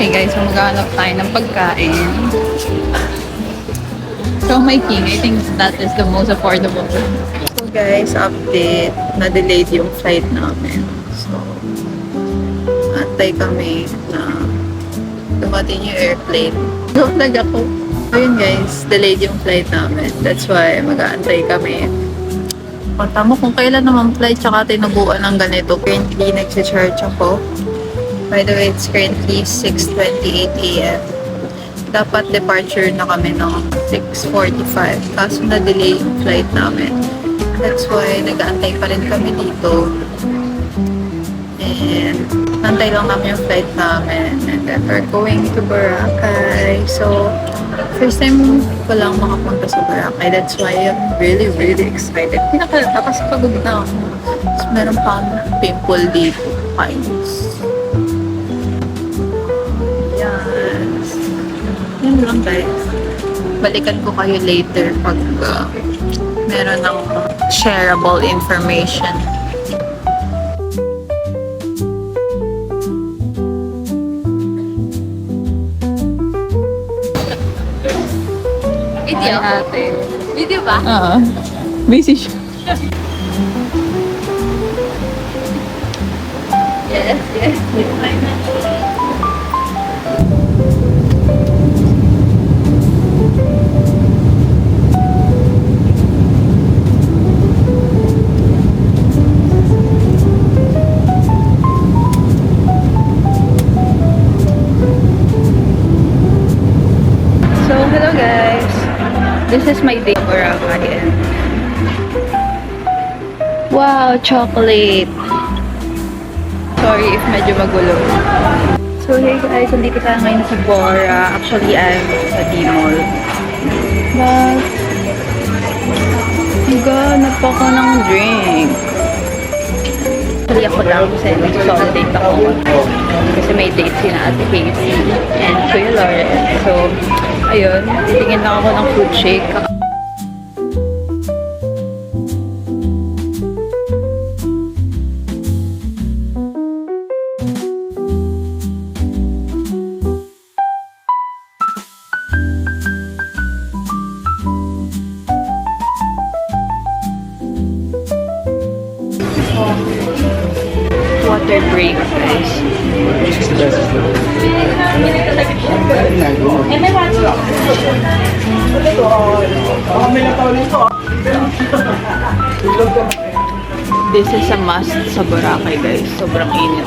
Okay guys, so maghahanap tayo ng pagkain. So my king, I think that is the most affordable. So guys, update, na-delayed yung flight namin. So, antay kami na dumating yung airplane. Vlog ako. So yun guys, delayed yung flight namin. That's why mag-aantay kami. Punta mo kung kailan naman flight tsaka tinubuan ng ganito. Currently, nagsi-charge ako. By the way, it's currently 6:28 a.m. Dapat departure na kami ng 6:45. Kaso na-delay yung flight namin. That's why nag-aantay pa rin kami dito. And antay lang namin yung flight namin. And then we're going to Boracay. So, first time ko lang makapunta sa Boracay. That's why I'm really, really excited. Pinakalata kasi pagod na ako. Tapos meron pa akong pimple dito. Pines. Yes. Yun lang guys. Balikan ko kayo later pag meron ng shareable information. Video? Ate. Video ba? Oo. Busy siya. Yes, yes. So, hello guys. This is my day for Boracay. Wow, chocolate. Sorry if medyo magulo. So, hey guys, nandito tayo ngayon sa Bora. Actually, I'm sa D-Mall. But, naghanap ako ng drink. Actually, ako lang kasi nag-solidate ako. Kasi may date si na Ate Casey and Kuya Lauren. So, ayun, titingin lang ako ng fruit shake. Water break, guys. This is a must sa Boracay, guys. Sobrang init.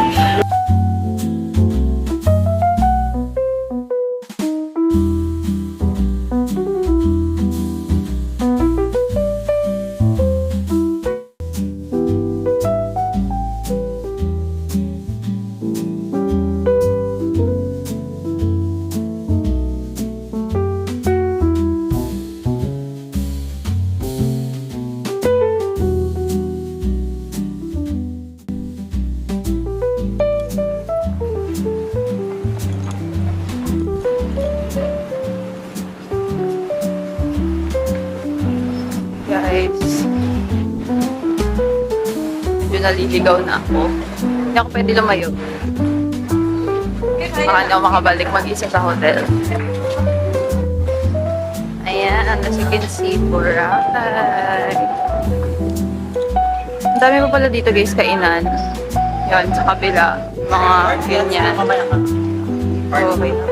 Guys, medyo naliligaw na ako. Hindi ako pwede lumayo. Baka hindi ako makabalik mag-isa sa hotel. Ayan, as you can see, Boracay. Ang dami pa pala dito guys, kainan. Yan, sa kabila. Mga ganyan. Okay na.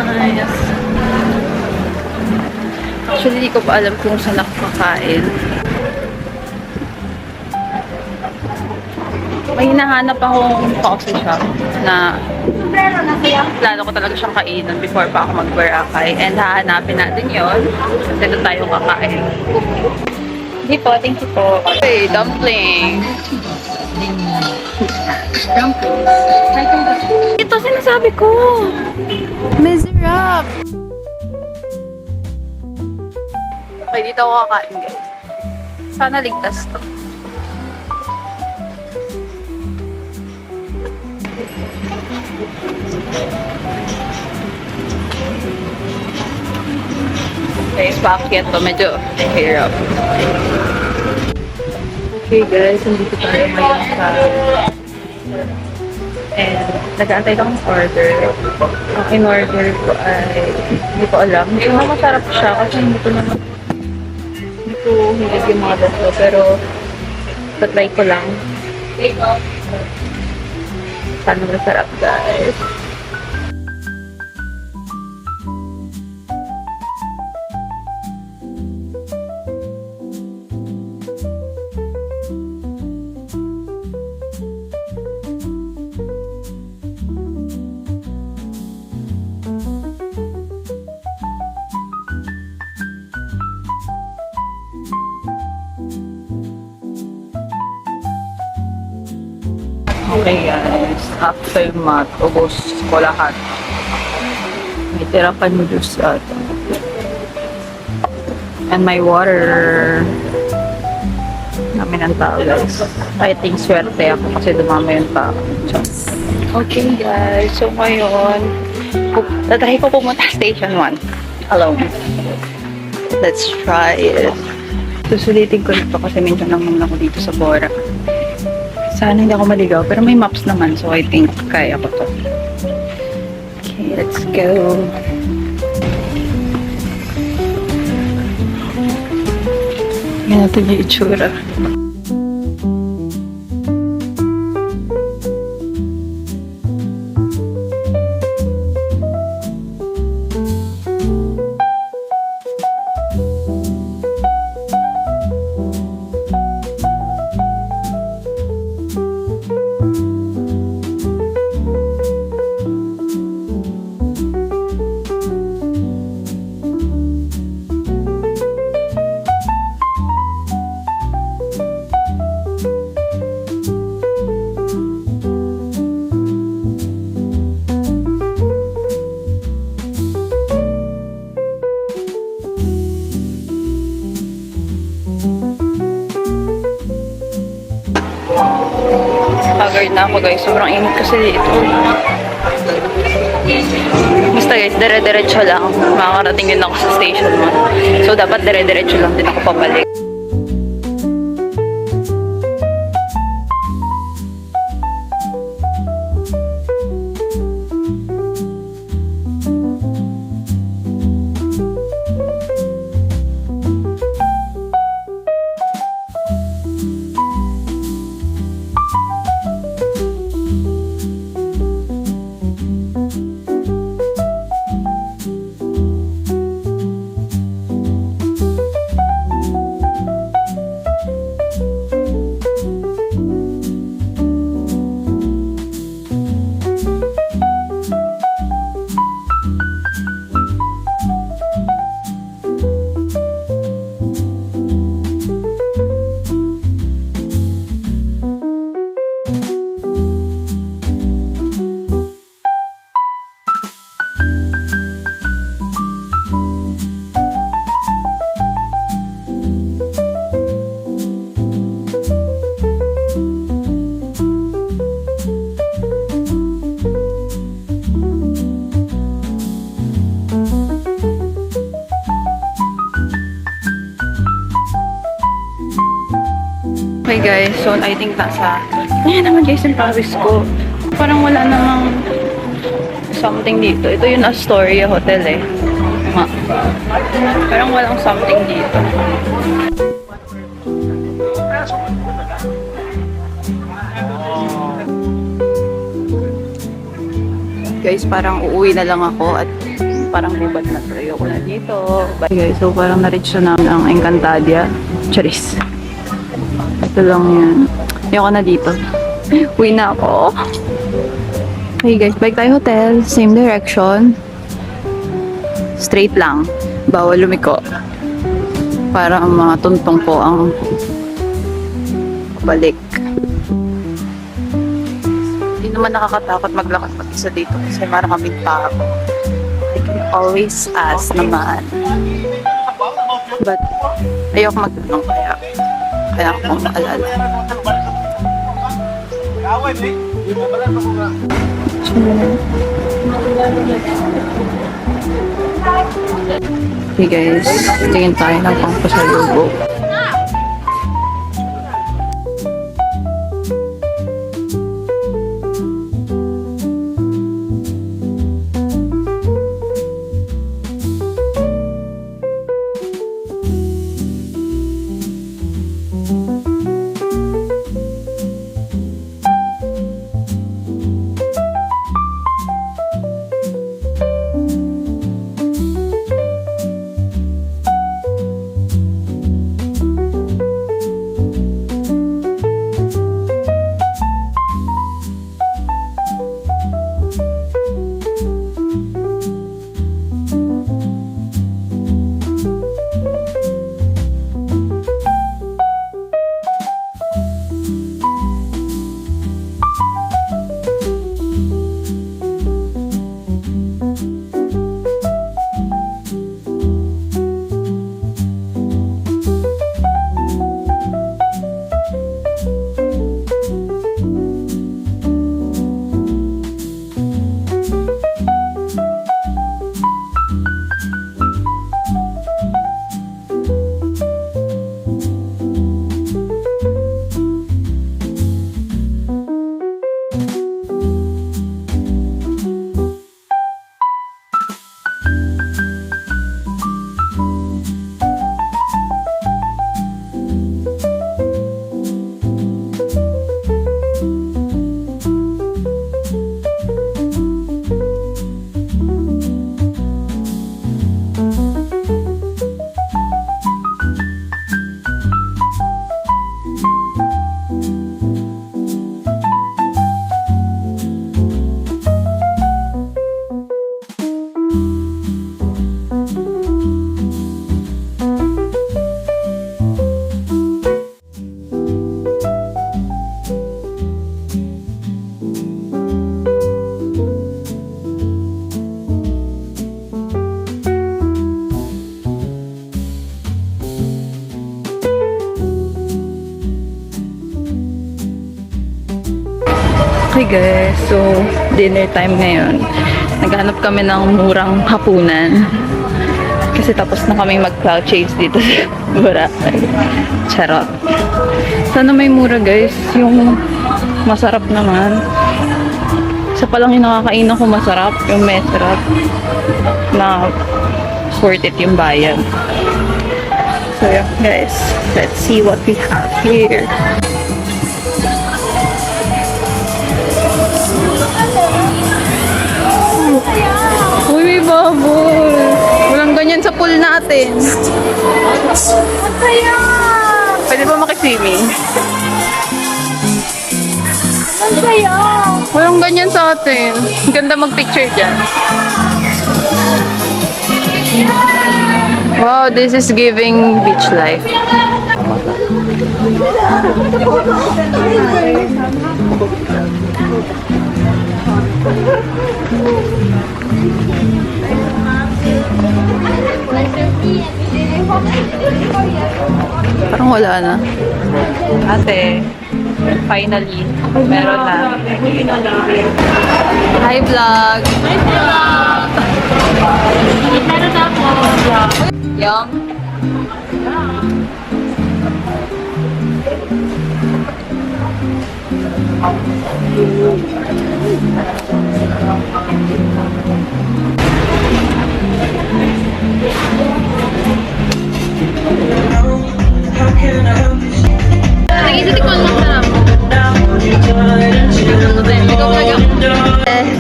Nice. Actually, di ko pa alam kung saan ako kakain. May hinahanap akong coffee shop na plano ko talaga siyang kainan before pa ako mag-Boracay. And hahanapin natin yon. Kasi doon tayo kakain. Hindi po, thank you po. Okay, dumpling. Dumpling. Ito sinasabi ko. Mesirap. Okay, dito ako kakain guys. Sana ligtas to. Guys, paakyat to. Medyo hirap. Okay guys, nandito tayo ngayon sa... And nag-aantay lang ng order. Ang in-order ko ay... Hindi ko alam. Hindi ko na masarap siya kasi hindi ko hilig yung mga dito. Pero tatry ko lang. Sana masarap guys. Okay guys, after mat, ubos ko lahat. May tira pa ng juice ata. And my water. Dami ng tao guys. I think swerte ako kasi dumami yung tao. Just. Okay guys, so ngayon, tatry ko pumunta station 1 alone. Let's try it. Susulitin ko nito kasi minsan lang naman ako dito sa Bora. Sana hindi ako maligaw, pero may maps naman, so I think kaya ko to. Okay, let's go. Tingnan natin yung itsura. Haggard na ako guys. Sobrang init kasi dito. Basta guys, dire-diretso lang. Makakarating din ako sa station 1. So dapat dire-diretso lang din ako pabalik. Okay guys, so I think nasa... Ayan naman guys yung pawis ko. Parang wala namang something dito. Ito yung Astoria Hotel eh. Parang walang something dito. Guys, parang uuwi na lang ako at parang bubad na tayo ko na dito. Bye guys, so parang na-reach na namin ang Encantadia. Charis. Ito lang yan. Ayoko na dito. Uwi na ako. Okay guys, balik tayo hotel. Same direction. Straight lang. Bawal lumiko. Para matuntong po ang balik. Hindi naman nakakatakot maglakad mag-isa dito kasi maraming tao. I can always ask naman. But ayoko magtanong kaya ako maalala. Okay guys, tingin tayo ng pangpasalubog. Okay guys, so dinner time ngayon. Naghanap kami ng murang hapunan. Kasi tapos na kami mag-cloud chase dito sa Boracay. Charot. Sana may mura guys, yung masarap naman. Isa pa lang yung nakakainan ko masarap, yung mesrap. Na worth it yung bayan. So yeah guys, let's see what we have here. Uy, may baboy. Walang ganyan sa pool natin. Masaya! Pwede ba makiswimming? Masaya! Walang ganyan sa atin. Ganda mag-picture dyan. Wow, this is giving beach life. Parang wala na. Ate, finally, meron na. Hi vlog! Hi vlog! Meron na po. Yung? Nag-isip ko ang masarap.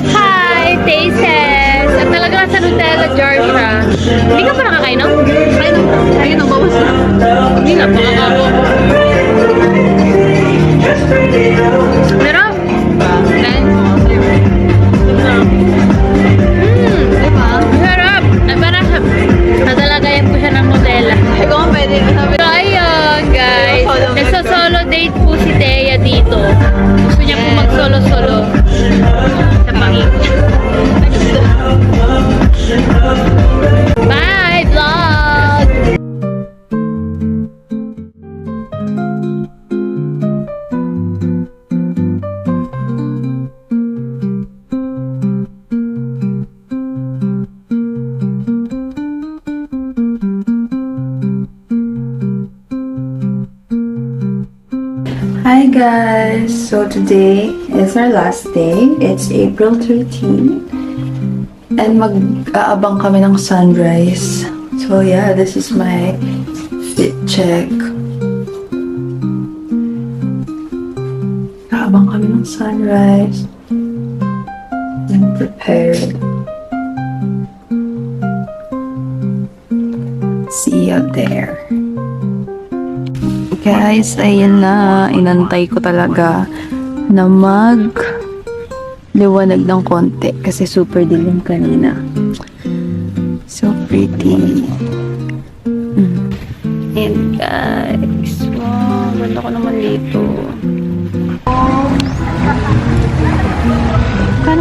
Hi, Tases! At talaga sa Nutella jar siya. Hindi ka pa nakakain, no? Kain no? Ayun, ang bawas na. Hindi na, pakakabo. Meron? Then, diba? Masarap! Ay, parang natalagayan ko siya ng Nutella. Ikaw ang pwede. So, ayun, guys. Nagsa-solo date po si Thea dito. Gusto niya po mag-solo-solo sa pangit. Bye, vlog! Hi guys! So today is our last day. It's April 13. And mag-aabang kami ng sunrise. So yeah, this is my fit check. Aabang kami ng sunrise. I'm prepared. See you up there. Guys, ayun na. Inantay ko talaga na liwanag ng konti kasi super dilim kanina. So pretty. And guys, wow, ganda ko naman dito. Kan